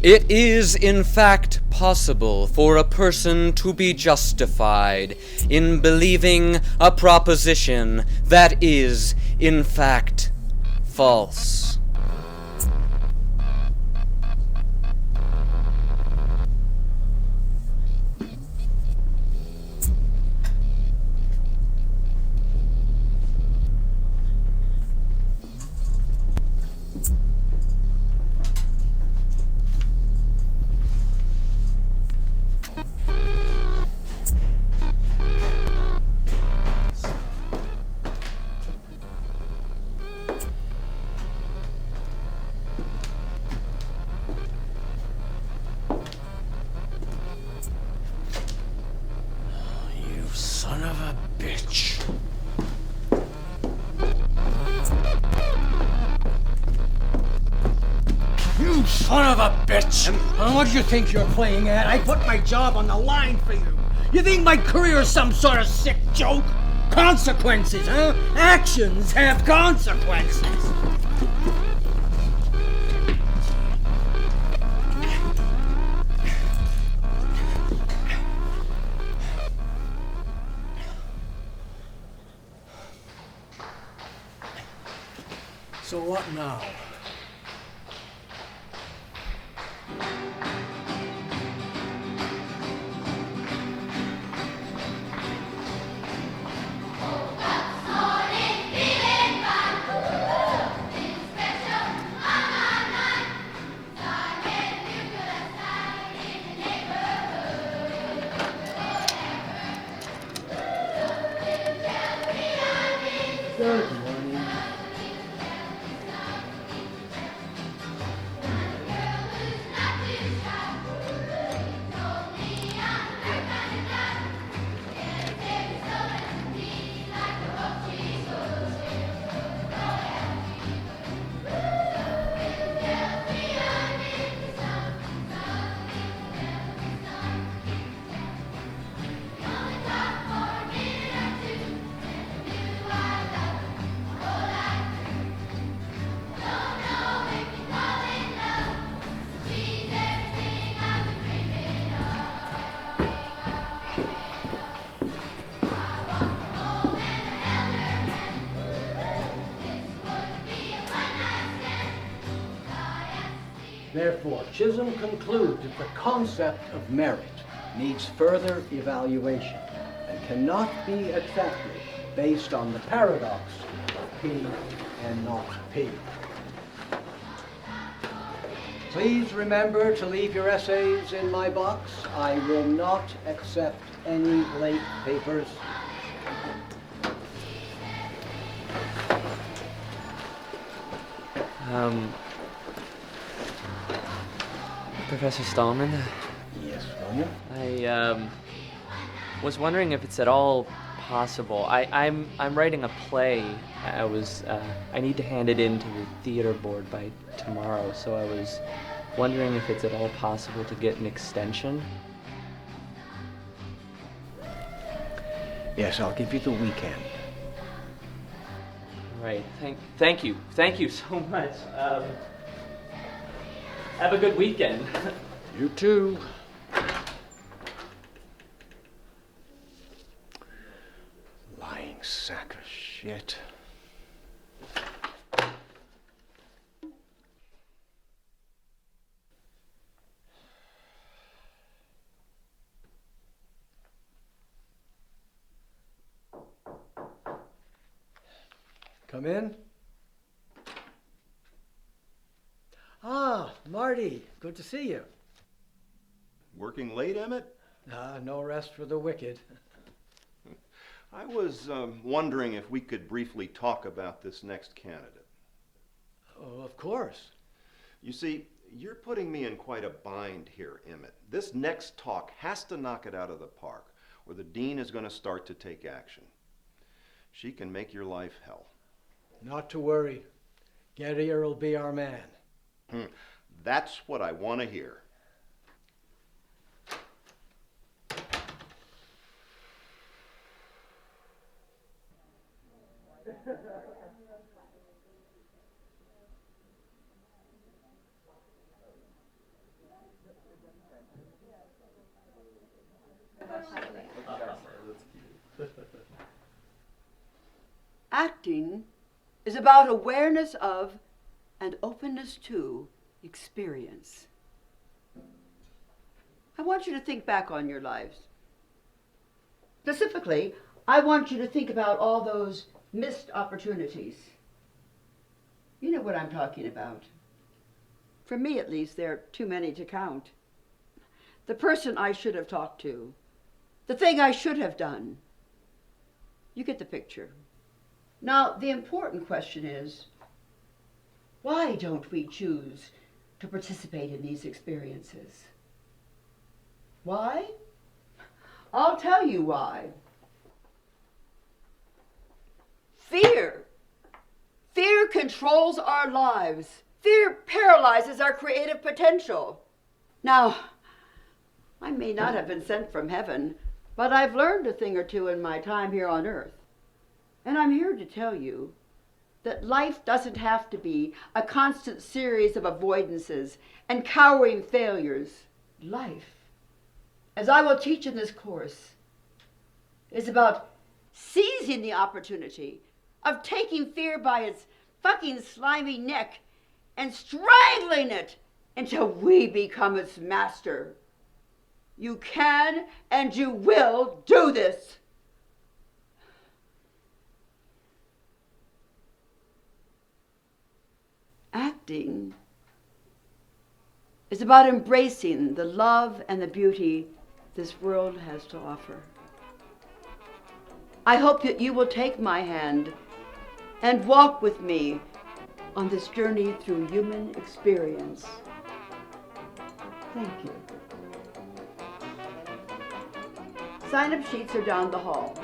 It is, in fact, possible for a person to be justified in believing a proposition that is, in fact, false. You son of a bitch. You son of a bitch! And what do you think you're playing at? I put my job on the line for you. You think my career is some sort of sick joke? Consequences, huh? Actions have consequences. So what now? Good morning. Therefore, Chisholm concludes that the concept of merit needs further evaluation and cannot be accepted based on the paradox of P and not P. Please remember to leave your essays in my box. I will not accept any late papers. Professor Stallman? Yes, William? I was wondering if it's at all possible. I'm writing a play. I need to hand it in to the theater board by tomorrow, so I was wondering if it's at all possible to get an extension. Yes, I'll give you the weekend. Right. Thank you so much. Have a good weekend. You too. Lying sack of shit. Come in. Ah, Marty, good to see you. Working late, Emmett? No rest for the wicked. I was wondering if we could briefly talk about this next candidate. Oh, of course. You see, you're putting me in quite a bind here, Emmett. This next talk has to knock it out of the park, or the dean is going to start to take action. She can make your life hell. Not to worry. Gettier will be our man. That's what I want to hear. Acting is about awareness of and openness to experience. I want you to think back on your lives. Specifically, I want you to think about all those missed opportunities. You know what I'm talking about. For me, at least, there are too many to count. The person I should have talked to, the thing I should have done. You get the picture. Now, the important question is, why don't we choose to participate in these experiences? Why? I'll tell you why. Fear. Fear controls our lives. Fear paralyzes our creative potential. Now, I may not have been sent from heaven, but I've learned a thing or two in my time here on earth. And I'm here to tell you that life doesn't have to be a constant series of avoidances and cowering failures. Life, as I will teach in this course, is about seizing the opportunity of taking fear by its fucking slimy neck and strangling it until we become its master. You can and you will do this. Acting is about embracing the love and the beauty this world has to offer. I hope that you will take my hand and walk with me on this journey through human experience. Thank you. Sign-up sheets are down the hall.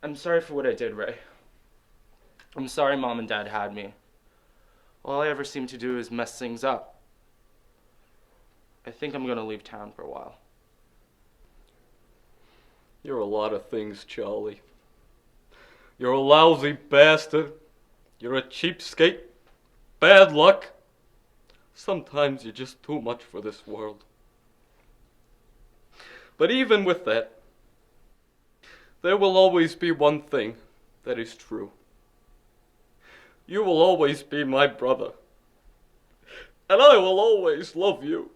I'm sorry for what I did, Ray. I'm sorry Mom and Dad had me. All I ever seem to do is mess things up. I think I'm gonna leave town for a while. You're a lot of things, Charlie. You're a lousy bastard. You're a cheapskate. Bad luck. Sometimes you're just too much for this world. But even with that, there will always be one thing that is true. You will always be my brother. And I will always love you.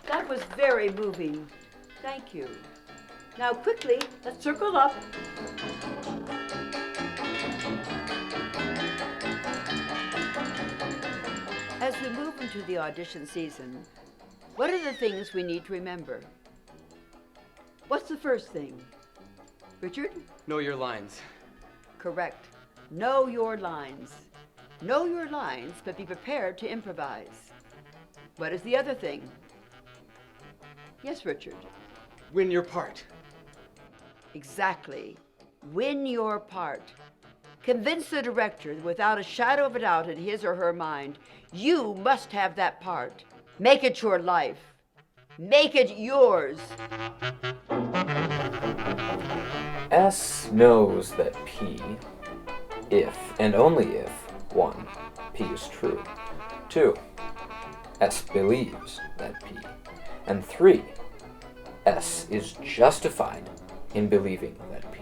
That was very moving. Thank you. Now quickly, let's circle up. As we move into the audition season, what are the things we need to remember? What's the first thing? Richard? Know your lines. Correct. Know your lines. Know your lines, but be prepared to improvise. What is the other thing? Yes, Richard. Win your part. Exactly. Win your part. Convince the director that without a shadow of a doubt in his or her mind, you must have that part. Make it your life. Make it yours. S knows that P, if and only if, 1. P is true. 2. S believes that P. And 3. S is justified in believing that P.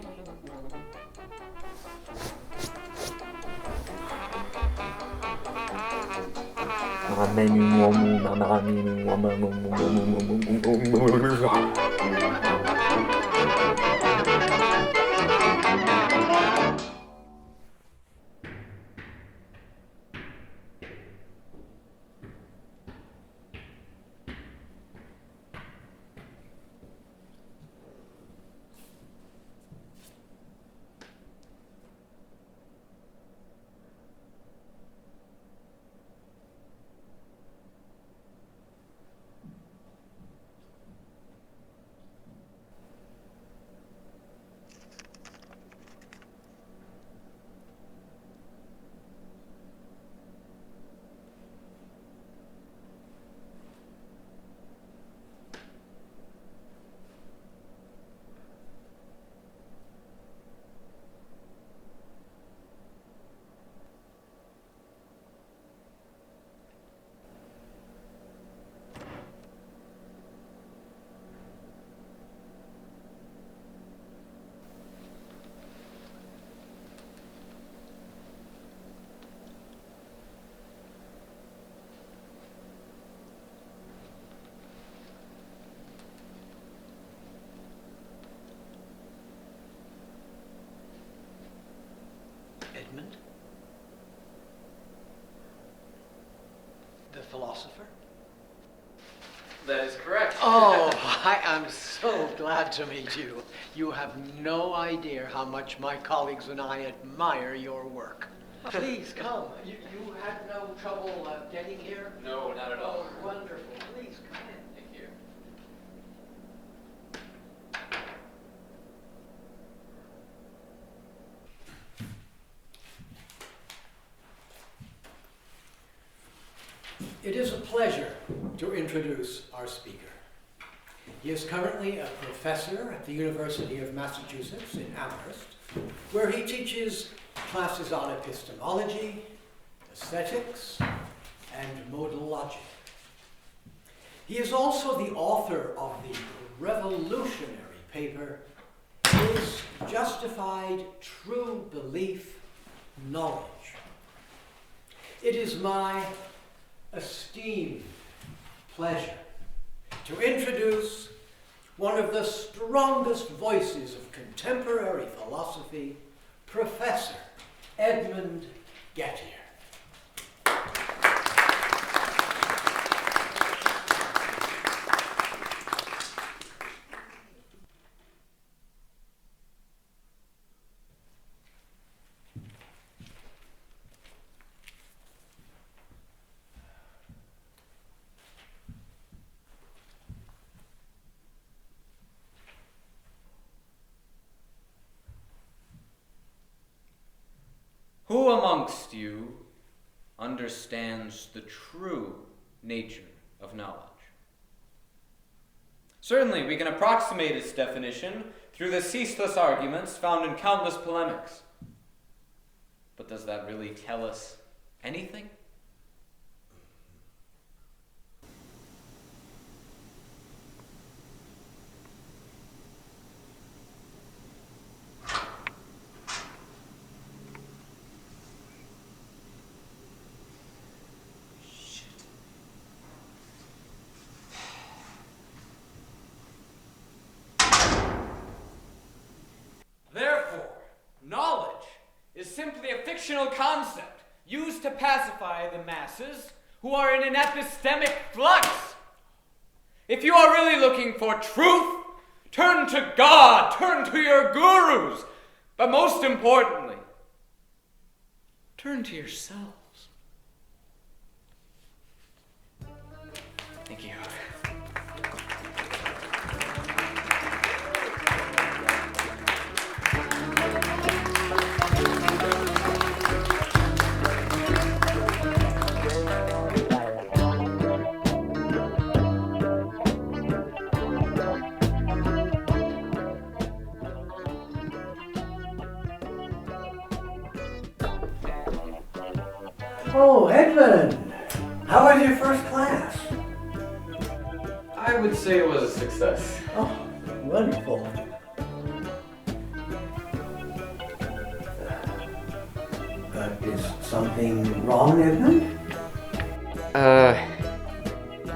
philosopher? That is correct. Oh, I am so glad to meet you. You have no idea how much my colleagues and I admire your work. Please come. You had no trouble getting here? No, not at all. Oh, wonderful. Please come in. Thank you. It is a pleasure to introduce our speaker. He is currently a professor at the University of Massachusetts in Amherst, where he teaches classes on epistemology, aesthetics, and modal logic. He is also the author of the revolutionary paper, Is Justified True Belief Knowledge? It is my esteemed pleasure to introduce one of the strongest voices of contemporary philosophy, Professor Edmund Gettier. Who amongst you understands the true nature of knowledge? Certainly, we can approximate its definition through the ceaseless arguments found in countless polemics. But does that really tell us anything? Therefore, knowledge is simply a fictional concept used to pacify the masses who are in an epistemic flux. If you are really looking for truth, turn to God, turn to your gurus, but most importantly, turn to yourselves. Thank you. Oh, Edmund! How was your first class? I would say it was a success. Oh, wonderful. Is something wrong, Edmund?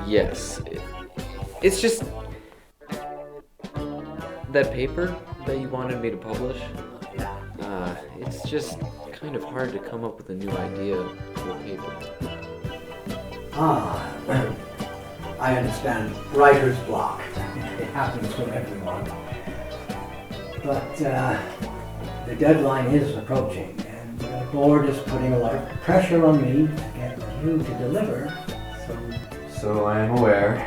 Yes. It's just that paper that you wanted me to publish. It's just kind of hard to come up with a new idea for a paper. I understand. Writer's block. It happens to everyone. But the deadline is approaching, and the board is putting a lot of pressure on me to get you to deliver. So I am aware.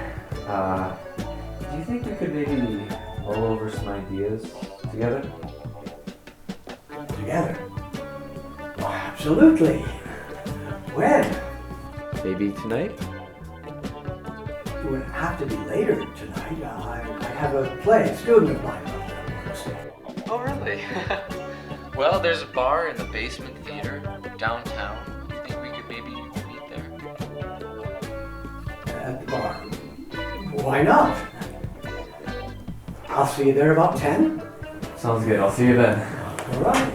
Do you think we could maybe mull over some ideas together? Together? Oh, absolutely. When? Maybe tonight? It would have to be later tonight. I have a play, a student of mine works. Oh, really? Well, there's a bar in the basement theater downtown. Do you think we could maybe meet there? At the bar. Why not? I'll see you there about 10. Sounds good. I'll see you then. All right.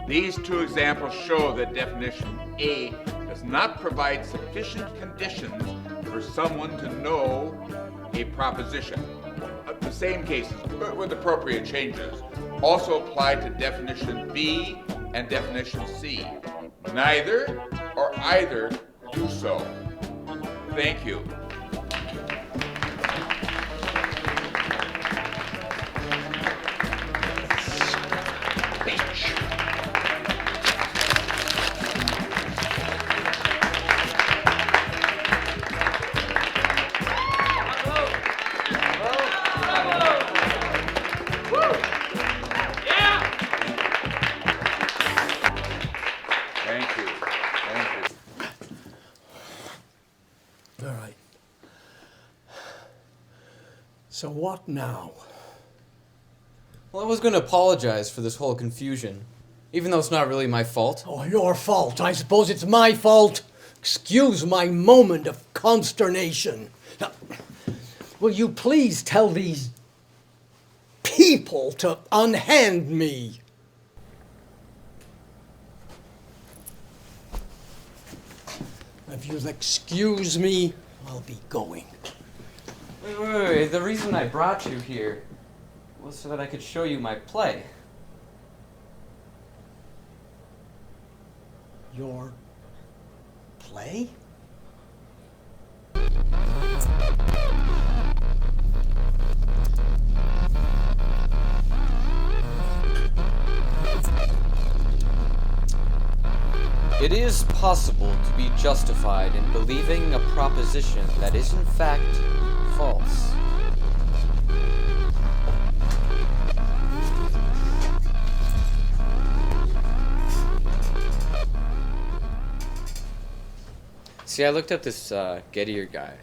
These two examples show that definition A does not provide sufficient conditions for someone to know a proposition. The same cases, but with appropriate changes, also apply to definition B and definition C. Neither or either do so. Thank you. Thank you. Thank you. All right. So what now? Well, I was going to apologize for this whole confusion, even though it's not really my fault. Oh, your fault. I suppose it's my fault. Excuse my moment of consternation. Now, will you please tell these people to unhand me? If you'll excuse me, I'll be going. Wait. The reason I brought you here was so that I could show you my play. Your play? It is possible to be justified in believing a proposition that is in fact false. See, I looked up this Gettier guy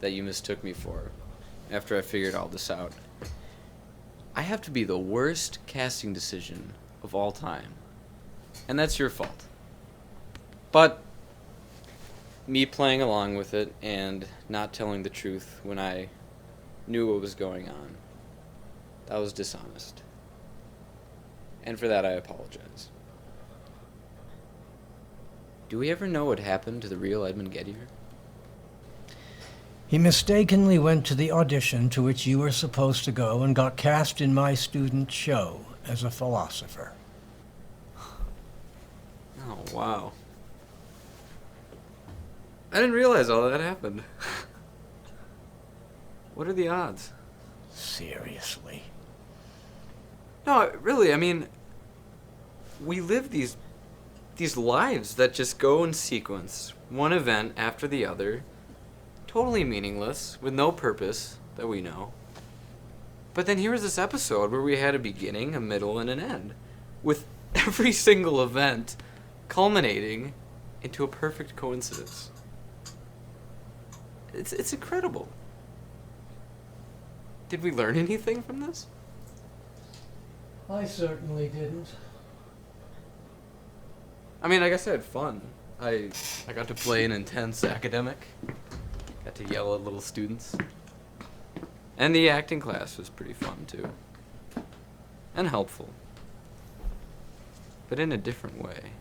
that you mistook me for after I figured all this out. I have to be the worst casting decision of all time. And that's your fault. But me playing along with it and not telling the truth when I knew what was going on, that was dishonest. And for that I apologize. Do we ever know what happened to the real Edmund Gettier? He mistakenly went to the audition to which you were supposed to go and got cast in my student show as a philosopher. Oh, wow. I didn't realize all that happened. What are the odds? Seriously? No, really, I mean, we live these lives that just go in sequence, one event after the other, totally meaningless, with no purpose that we know. But then here was this episode where we had a beginning, a middle, and an end, with every single event culminating into a perfect coincidence. It's incredible. Did we learn anything from this? I certainly didn't. I mean, I guess I had fun. I got to play an intense academic. Got to yell at little students. And the acting class was pretty fun, too. And helpful. But in a different way.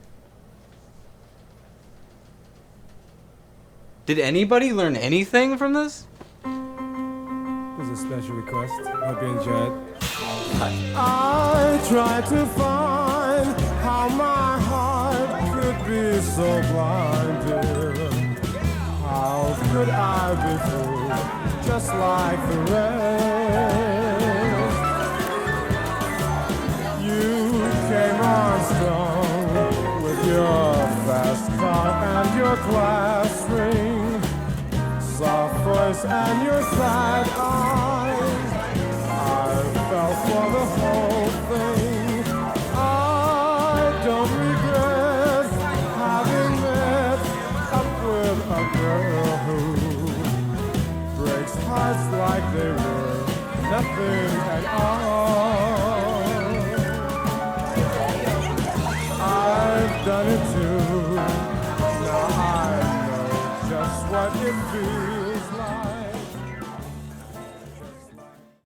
Did anybody learn anything from this? This is a special request. Hope you enjoyed. I tried to find how my heart could be so blinded. How could I be fooled just like the rest? You came on strong with your fast car and your class ring, soft voice and your sad eyes. I fell for the whole thing. I don't regret having met up with a girl who breaks hearts like they were nothing at all. I've done it too. Now I know just what it feels.